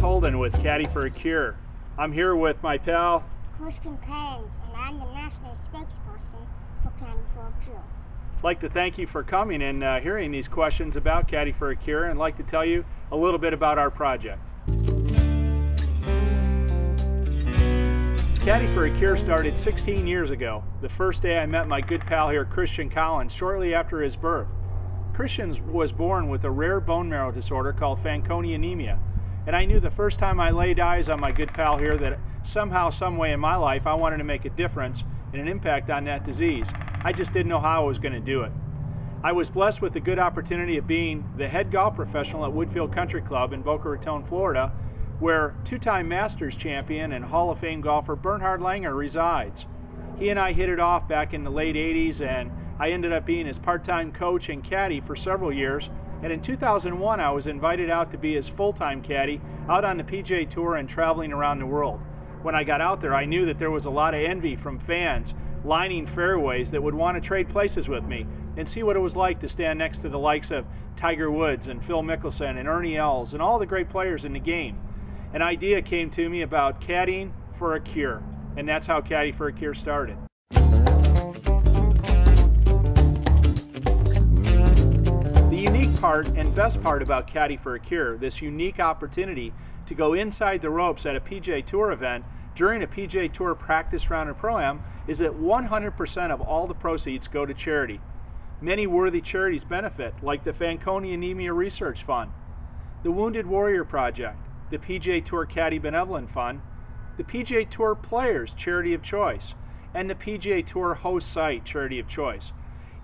Holden with Caddy for a Cure. I'm here with my pal Christian, and I'm the national spokesperson for Caddy for a Cure. I'd like to thank you for coming and hearing these questions about Caddy for a Cure, and I'd like to tell you a little bit about our project. Caddy for a Cure started 16 years ago, the first day I met my good pal here, Christian Collins, shortly after his birth. Christian was born with a rare bone marrow disorder called Fanconi anemia, and I knew the first time I laid eyes on my good pal here that somehow, some way in my life, I wanted to make a difference and an impact on that disease. I just didn't know how I was going to do it. I was blessed with the good opportunity of being the head golf professional at Woodfield Country Club in Boca Raton, Florida, where two-time Masters champion and Hall of Fame golfer Bernhard Langer resides. He and I hit it off back in the late 80s, and I ended up being his part-time coach and caddy for several years, and in 2001 I was invited out to be his full-time caddy out on the PGA Tour and traveling around the world. When I got out there, I knew that there was a lot of envy from fans lining fairways that would want to trade places with me and see what it was like to stand next to the likes of Tiger Woods and Phil Mickelson and Ernie Els and all the great players in the game. An idea came to me about caddying for a cure, and that's how Caddy for a Cure started. The unique part and best part about Caddy for a Cure, this unique opportunity to go inside the ropes at a PGA Tour event during a PGA Tour practice round or pro-am, is that 100% of all the proceeds go to charity. Many worthy charities benefit, like the Fanconi Anemia Research Fund, the Wounded Warrior Project, the PGA Tour Caddy Benevolent Fund, the PGA Tour Players Charity of Choice, and the PGA Tour Host Site Charity of Choice.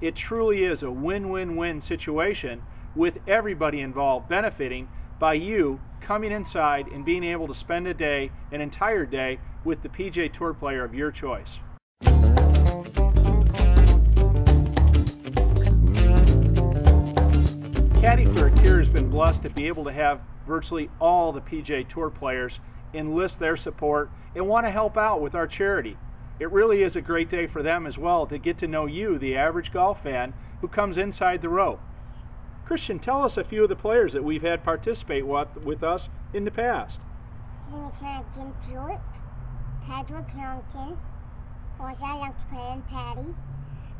It truly is a win-win-win situation with everybody involved benefiting by you coming inside and being able to spend a day, an entire day, with the PGA Tour player of your choice. Caddy for a Cure has been blessed to be able to have virtually all the PGA Tour players enlist their support and want to help out with our charity. It really is a great day for them as well to get to know you, the average golf fan, who comes inside the rope. Christian, tell us a few of the players that we've had participate with us in the past. We've had Jim Pruitt, Pedro Carrington, Jose Lantern Patty,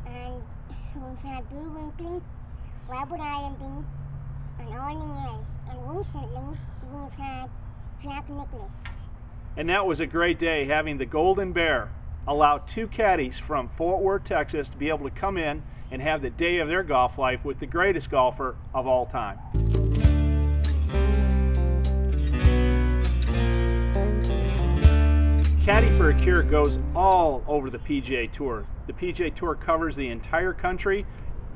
and we've had Drew Winkling, Robert Ironby, and Arnie Nez. And recently, we've had Jack Nicklaus. And that was a great day having the Golden Bear allow two caddies from Fort Worth, Texas to be able to come in and have the day of their golf life with the greatest golfer of all time. Caddy for a Cure goes all over the PGA Tour. The PGA Tour covers the entire country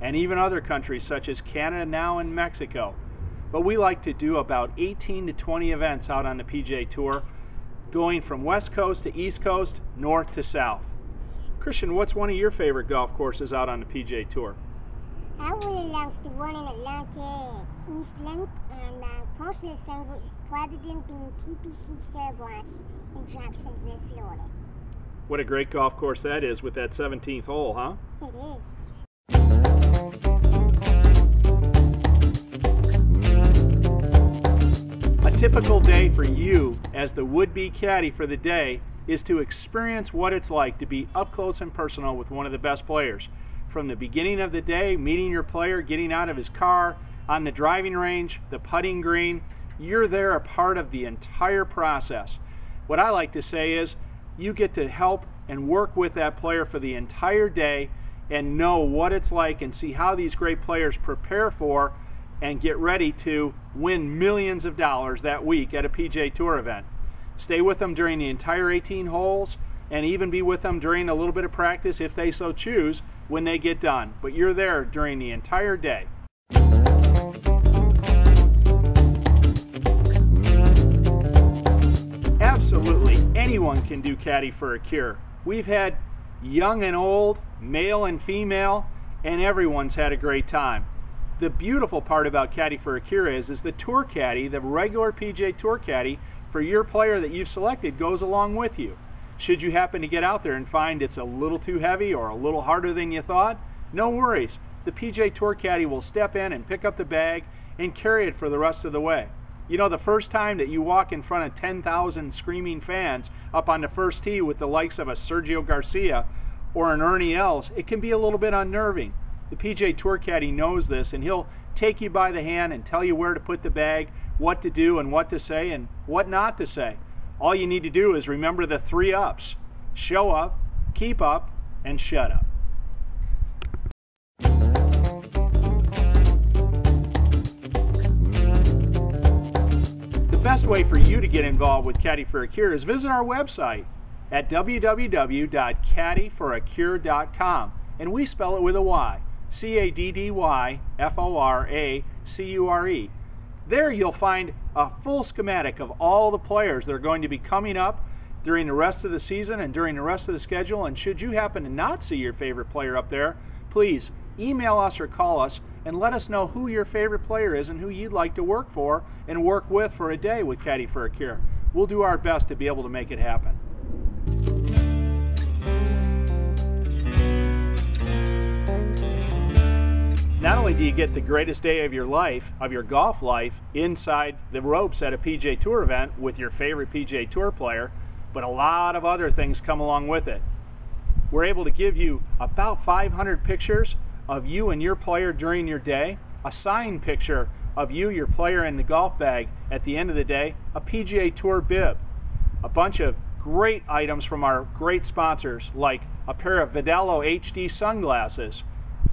and even other countries such as Canada now and Mexico. But we like to do about 18 to 20 events out on the PGA Tour, going from West Coast to East Coast, North to South. Christian, what's one of your favorite golf courses out on the PGA Tour? I really like the one in Atlanta, Eastland, and my personal favorite probably being TPC Surfgrass in Jacksonville, Florida. What a great golf course that is with that 17th hole, huh? It is. A typical day for you as the would-be caddy for the day is to experience what it's like to be up close and personal with one of the best players. From the beginning of the day, meeting your player, getting out of his car, on the driving range, the putting green, you're there a part of the entire process. What I like to say is you get to help and work with that player for the entire day and know what it's like and see how these great players prepare for and get ready to win millions of dollars that week at a PGA Tour event. Stay with them during the entire 18 holes and even be with them during a little bit of practice if they so choose when they get done. But you're there during the entire day. Absolutely anyone can do Caddy for a Cure. We've had young and old, male and female, and everyone's had a great time. The beautiful part about Caddy for a Cure is the tour caddy, the regular PGA Tour caddy for your player that you've selected goes along with you. Should you happen to get out there and find it's a little too heavy or a little harder than you thought, no worries. The PGA Tour caddy will step in and pick up the bag and carry it for the rest of the way. You know, the first time that you walk in front of 10,000 screaming fans up on the first tee with the likes of a Sergio Garcia or an Ernie Els, it can be a little bit unnerving. The PGA Tour caddy knows this, and he'll take you by the hand and tell you where to put the bag, what to do and what to say and what not to say. All you need to do is remember the 3 ups. Show up, keep up, and shut up. The best way for you to get involved with Caddy for a Cure is visit our website at www.caddyforacure.com, and we spell it with a Y, CADDYFORACURE. There you'll find a full schematic of all the players that are going to be coming up during the rest of the season and during the rest of the schedule. And should you happen to not see your favorite player up there, please email us or call us and let us know who your favorite player is and who you'd like to work for and work with for a day with Caddy for a Cure. We'll do our best to be able to make it happen. Not only do you get the greatest day of your life, of your golf life, inside the ropes at a PGA Tour event with your favorite PGA Tour player, but a lot of other things come along with it. We're able to give you about 500 pictures of you and your player during your day, a signed picture of you, your player, and the golf bag at the end of the day, a PGA Tour bib, a bunch of great items from our great sponsors like a pair of Vidello HD sunglasses,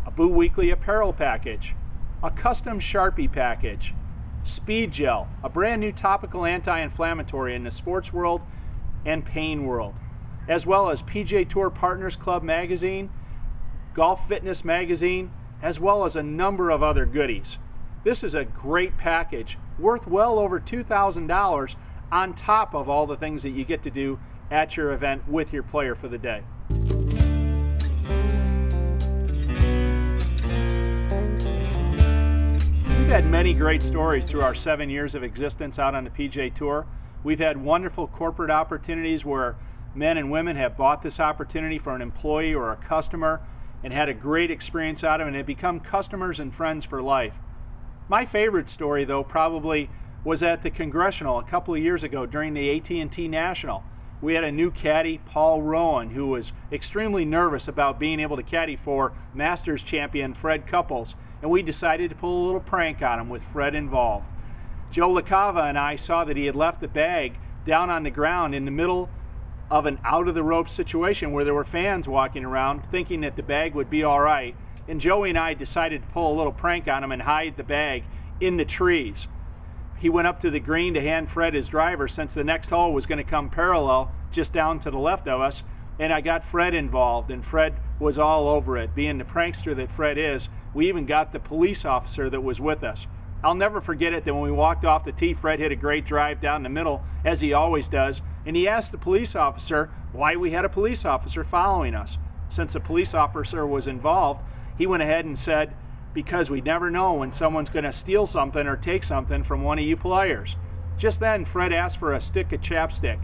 a Boo Weekly apparel package, a custom Sharpie package, Speed Gel, a brand new topical anti-inflammatory in the sports world and pain world, as well as PGA Tour Partners Club magazine, Golf Fitness magazine, as well as a number of other goodies. This is a great package worth well over $2,000 on top of all the things that you get to do at your event with your player for the day. We've had many great stories through our 7 years of existence out on the PGA Tour. We've had wonderful corporate opportunities where men and women have bought this opportunity for an employee or a customer and had a great experience out of it and have become customers and friends for life. My favorite story, though, probably was at the Congressional a couple of years ago during the AT&T National. We had a new caddy, Paul Rowan, who was extremely nervous about being able to caddy for Masters champion Fred Couples, and we decided to pull a little prank on him with Fred involved. Joe LaCava and I saw that he had left the bag down on the ground in the middle of an out-of-the-ropes situation where there were fans walking around thinking that the bag would be all right, and Joey and I decided to pull a little prank on him and hide the bag in the trees. He went up to the green to hand Fred his driver since the next hole was going to come parallel just down to the left of us, and I got Fred involved, and Fred was all over it. Being the prankster that Fred is, we even got the police officer that was with us. I'll never forget it that when we walked off the tee, Fred hit a great drive down the middle, as he always does, and he asked the police officer why we had a police officer following us. Since the police officer was involved, he went ahead and said, because we never know when someone's going to steal something or take something from one of you players. Just then, Fred asked for a stick of chapstick.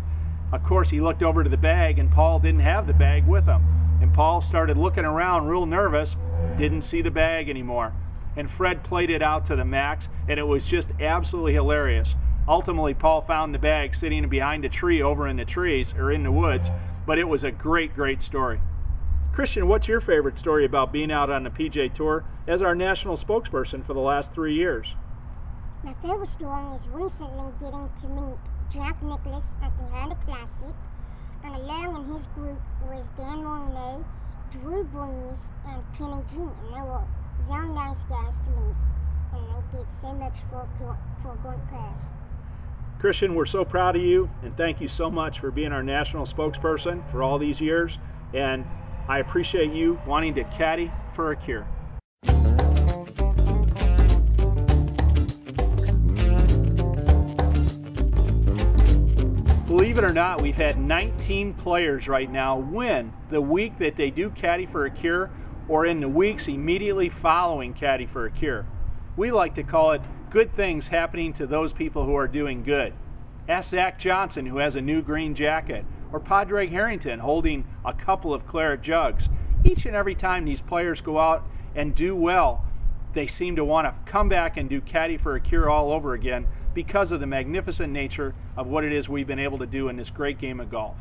Of course, he looked over to the bag, and Paul didn't have the bag with him. And Paul started looking around real nervous, didn't see the bag anymore. And Fred played it out to the max, and it was just absolutely hilarious. Ultimately, Paul found the bag sitting behind a tree over in the trees, or in the woods, but it was a great, great story. Christian, what's your favorite story about being out on the PGA Tour as our national spokesperson for the last 3 years? My favorite story is recently getting to meet Jack Nicklaus at the Honda Classic, and along in his group was Dan Morneau, Drew Brees, and Kenny G, and they were very nice guys to meet, and they did so much for a great cause. Christian, we're so proud of you, and thank you so much for being our national spokesperson for all these years, and I appreciate you wanting to caddy for a cure. Believe it or not, we've had 19 players right now win the week that they do Caddy for a Cure or in the weeks immediately following Caddy for a Cure. We like to call it good things happening to those people who are doing good. Ask Zach Johnson, who has a new green jacket, or Padraig Harrington holding a couple of claret jugs. Each and every time these players go out and do well, they seem to want to come back and do Caddy for a Cure all over again because of the magnificent nature of what it is we've been able to do in this great game of golf.